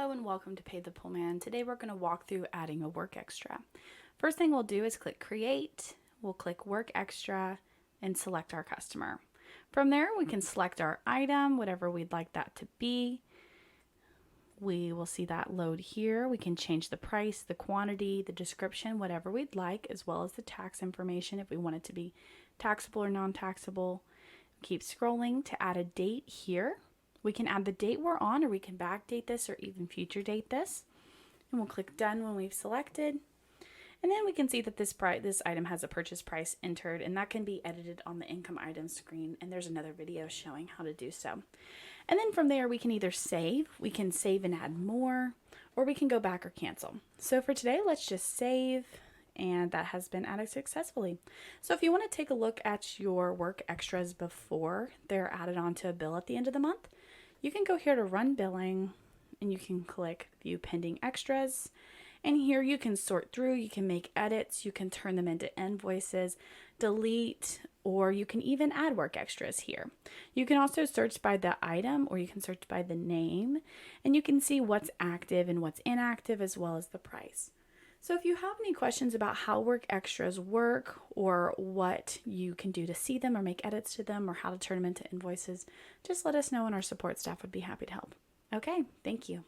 Hello and welcome to Paythepoolman. Today we're going to walk through adding a work extra. First thing we'll do is click Create. We'll click Work Extra and select our customer. From there we can select our item, whatever we'd like that to be. We will see that load here. We can change the price, the quantity, the description, whatever we'd like, as well as the tax information if we want it to be taxable or non-taxable. Keep scrolling to add a date here. We can add the date we're on, or we can backdate this or even future date this. And we'll click Done when we've selected. And then we can see that this item has a purchase price entered, and that can be edited on the income item screen. And there's another video showing how to do so. And then from there, we can either save, we can save and add more, or we can go back or cancel. So for today, let's just save. And that has been added successfully. So if you want to take a look at your work extras before they're added onto a bill at the end of the month, you can go here to Run Billing and you can click View Pending Extras. And here you can sort through, you can make edits, you can turn them into invoices, delete, or you can even add work extras here. You can also search by the item, or you can search by the name, and you can see what's active and what's inactive as well as the price. So if you have any questions about how work extras work, or what you can do to see them or make edits to them, or how to turn them into invoices, just let us know and our support staff would be happy to help. Okay, thank you.